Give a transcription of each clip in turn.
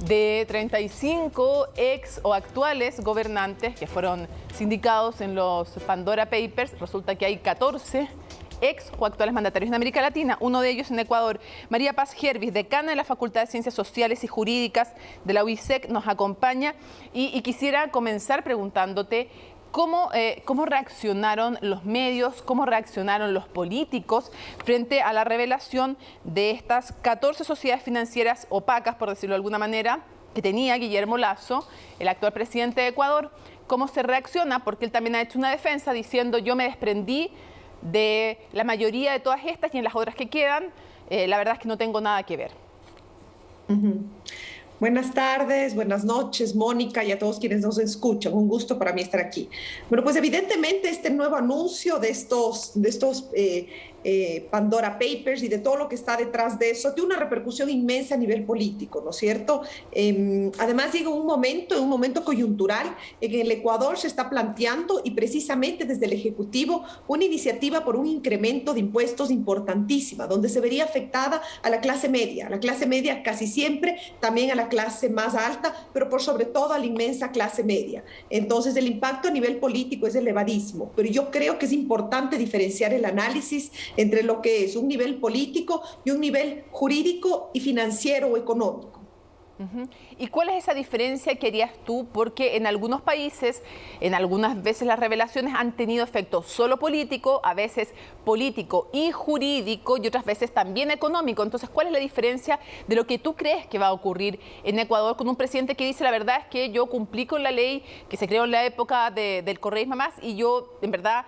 De 35 ex o actuales gobernantes que fueron sindicados en los Pandora Papers, resulta que hay 14 ex o actuales mandatarios en América Latina, uno de ellos en Ecuador. María Paz Gervis, decana de la Facultad de Ciencias Sociales y Jurídicas de la UISEC, nos acompaña y quisiera comenzar preguntándote ¿cómo reaccionaron los medios, cómo reaccionaron los políticos frente a la revelación de estas 14 sociedades financieras opacas, por decirlo de alguna manera, que tenía Guillermo Lasso, el actual presidente de Ecuador? ¿Cómo se reacciona? Porque él también ha hecho una defensa diciendo yo me desprendí de la mayoría de todas estas y en las otras que quedan, la verdad es que no tengo nada que ver. Buenas tardes, buenas noches, Mónica, y a todos quienes nos escuchan. Un gusto para mí estar aquí. Bueno, pues evidentemente este nuevo anuncio de estos Pandora Papers y de todo lo que está detrás de eso tiene una repercusión inmensa a nivel político, ¿no es cierto? Además llega un momento coyuntural en que el Ecuador se está planteando, y precisamente desde el Ejecutivo, una iniciativa por un incremento de impuestos importantísima, donde se vería afectada a la clase media casi siempre, también a la clase más alta, pero por sobre todo a la inmensa clase media. Entonces el impacto a nivel político es elevadísimo, pero yo creo que es importante diferenciar el análisis entre lo que es un nivel político y un nivel jurídico y financiero o económico. ¿Y cuál es esa diferencia que harías tú? Porque en algunos países, en algunas veces las revelaciones han tenido efecto solo político, a veces político y jurídico, y otras veces también económico. Entonces, ¿cuál es la diferencia de lo que tú crees que va a ocurrir en Ecuador con un presidente que dice la verdad es que yo cumplí con la ley que se creó en la época del correísmo más y yo en verdad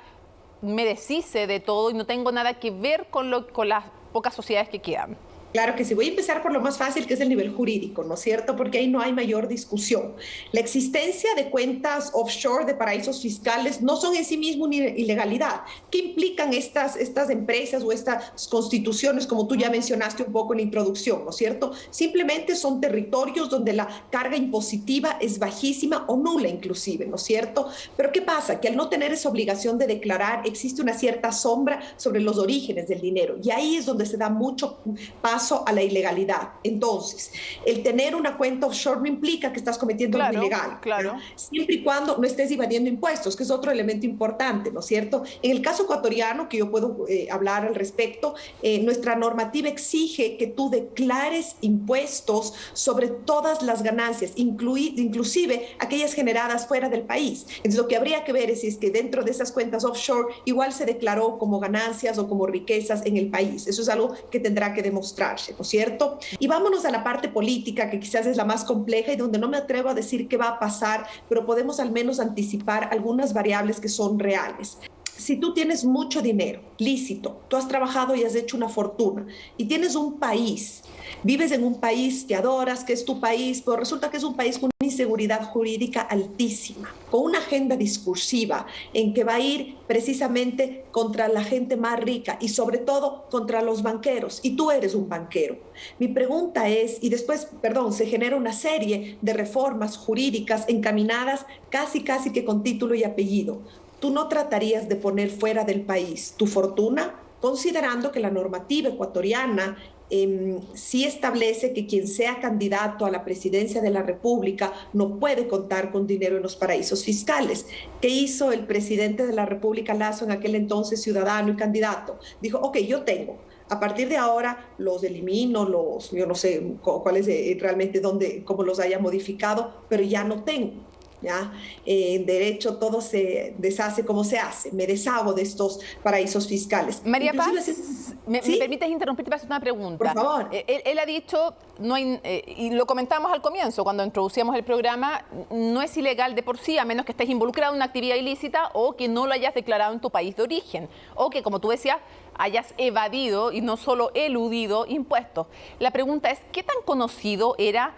me deshice de todo y no tengo nada que ver con las pocas sociedades que quedan? Claro que sí. Voy a empezar por lo más fácil, que es el nivel jurídico, ¿no es cierto? Porque ahí no hay mayor discusión. La existencia de cuentas offshore, de paraísos fiscales, no son en sí mismo una ilegalidad. ¿Qué implican estas empresas o estas constituciones, como tú ya mencionaste un poco en la introducción, ¿no es cierto? Simplemente son territorios donde la carga impositiva es bajísima o nula inclusive, ¿no es cierto? Pero ¿qué pasa? Que al no tener esa obligación de declarar, existe una cierta sombra sobre los orígenes del dinero. Y ahí es donde se da mucho paso a la ilegalidad. Entonces, el tener una cuenta offshore no implica que estás cometiendo algo ilegal. Claro. Siempre y cuando no estés evadiendo impuestos, que es otro elemento importante, ¿no es cierto? En el caso ecuatoriano, que yo puedo hablar al respecto, nuestra normativa exige que tú declares impuestos sobre todas las ganancias, inclusive aquellas generadas fuera del país. Entonces, lo que habría que ver es si es que dentro de esas cuentas offshore igual se declaró como ganancias o como riquezas en el país. Eso es algo que tendrá que demostrar, ¿no es cierto? Y vámonos a la parte política, que quizás es la más compleja y donde no me atrevo a decir qué va a pasar, pero podemos al menos anticipar algunas variables que son reales. Si tú tienes mucho dinero lícito, tú has trabajado y has hecho una fortuna y tienes un país, vives en un país que adoras, que es tu país, pero resulta que es un país con una inseguridad jurídica altísima, con una agenda discursiva en que va a ir precisamente contra la gente más rica y sobre todo contra los banqueros, y tú eres un banquero. Mi pregunta es, y después, se genera una serie de reformas jurídicas encaminadas casi que con título y apellido. ¿Tú no tratarías de poner fuera del país tu fortuna, considerando que la normativa ecuatoriana sí establece que quien sea candidato a la presidencia de la República no puede contar con dinero en los paraísos fiscales? ¿Qué hizo el presidente de la República, Lasso, en aquel entonces ciudadano y candidato? Dijo, ok, yo tengo. A partir de ahora los elimino, yo no sé cuál es realmente cómo los haya modificado, pero ya no tengo. ¿Ya? En derecho todo se deshace como se hace. Me deshago de estos paraísos fiscales. María Paz, ¿me permites interrumpirte para hacer una pregunta? Por favor. Él ha dicho, y lo comentamos al comienzo cuando introducíamos el programa, no es ilegal de por sí, a menos que estés involucrado en una actividad ilícita o que no lo hayas declarado en tu país de origen, o que, como tú decías, hayas evadido y no solo eludido impuestos. La pregunta es, ¿qué tan conocido era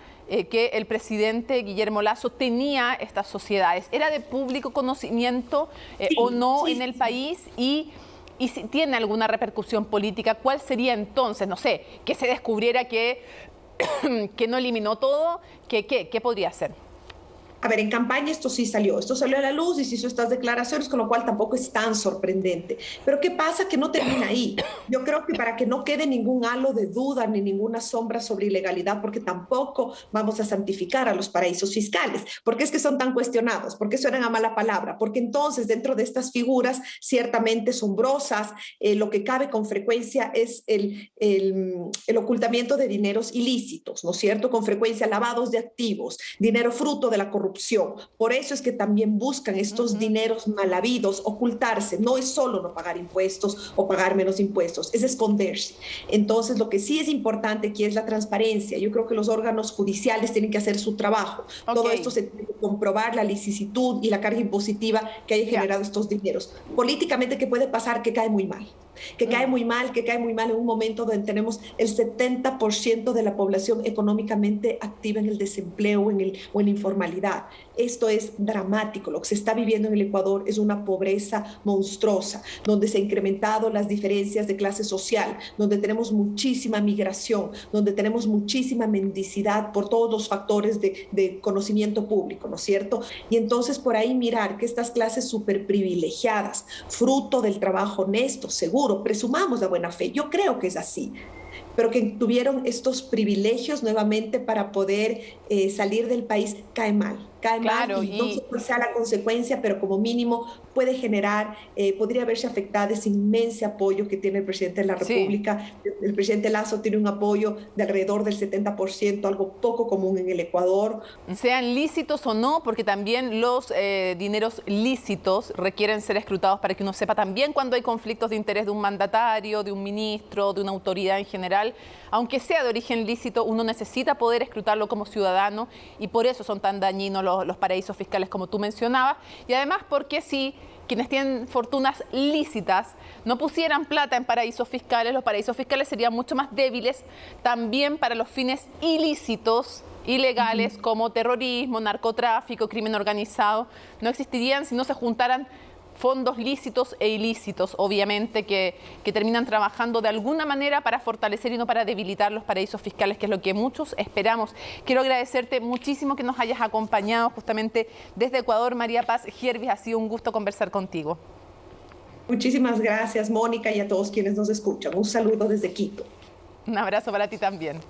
que el presidente Guillermo Lasso tenía estas sociedades? ¿Era de público conocimiento o no en el país? Y si tiene alguna repercusión política, ¿cuál sería entonces? No sé, que se descubriera que no eliminó todo, ¿qué podría ser? A ver, en campaña esto salió a la luz y se hizo estas declaraciones, con lo cual tampoco es tan sorprendente. Pero ¿qué pasa? Que no termina ahí. Yo creo que para que no quede ningún halo de duda ni ninguna sombra sobre ilegalidad, porque tampoco vamos a santificar a los paraísos fiscales, porque es que son tan cuestionados, porque suenan a mala palabra, porque entonces dentro de estas figuras ciertamente sombrosas, lo que cabe con frecuencia es el ocultamiento de dineros ilícitos, ¿no es cierto? Con frecuencia lavados de activos, dinero fruto de la corrupción. Por eso es que también buscan estos dineros mal habidos, ocultarse. No es solo no pagar impuestos o pagar menos impuestos, es esconderse. Entonces, lo que sí es importante aquí es la transparencia. Yo creo que los órganos judiciales tienen que hacer su trabajo. Okay. Todo esto se tiene que comprobar, la licititud y la carga impositiva que haya generado estos dineros. Políticamente, ¿qué puede pasar? Que cae muy mal. Que cae muy mal en un momento donde tenemos el 70% de la población económicamente activa en el desempleo o en la informalidad. Esto es dramático. Lo que se está viviendo en el Ecuador es una pobreza monstruosa, donde se han incrementado las diferencias de clase social, donde tenemos muchísima migración, donde tenemos muchísima mendicidad por todos los factores de conocimiento público, ¿no es cierto? Y entonces por ahí mirar que estas clases súper privilegiadas, fruto del trabajo honesto, seguro, presumamos la buena fe, yo creo que es así, pero que tuvieron estos privilegios nuevamente para poder salir del país, cae mal. Claro, y no sé cuál sea la consecuencia, pero como mínimo puede generar, podría verse afectada ese inmenso apoyo que tiene el presidente de la República. Sí. El presidente Lasso tiene un apoyo de alrededor del 70%, algo poco común en el Ecuador. Sean lícitos o no, porque también los dineros lícitos requieren ser escrutados para que uno sepa también cuando hay conflictos de interés de un mandatario, de un ministro, de una autoridad en general. Aunque sea de origen lícito, uno necesita poder escrutarlo como ciudadano y por eso son tan dañinos los paraísos fiscales como tú mencionabas. Y además porque si quienes tienen fortunas lícitas no pusieran plata en paraísos fiscales, los paraísos fiscales serían mucho más débiles también para los fines ilícitos, ilegales, como terrorismo, narcotráfico, crimen organizado. No existirían si no se juntaran fondos lícitos e ilícitos, obviamente, que terminan trabajando de alguna manera para fortalecer y no para debilitar los paraísos fiscales, que es lo que muchos esperamos. Quiero agradecerte muchísimo que nos hayas acompañado justamente desde Ecuador. María Paz Giervis, ha sido un gusto conversar contigo. Muchísimas gracias, Mónica, y a todos quienes nos escuchan. Un saludo desde Quito. Un abrazo para ti también.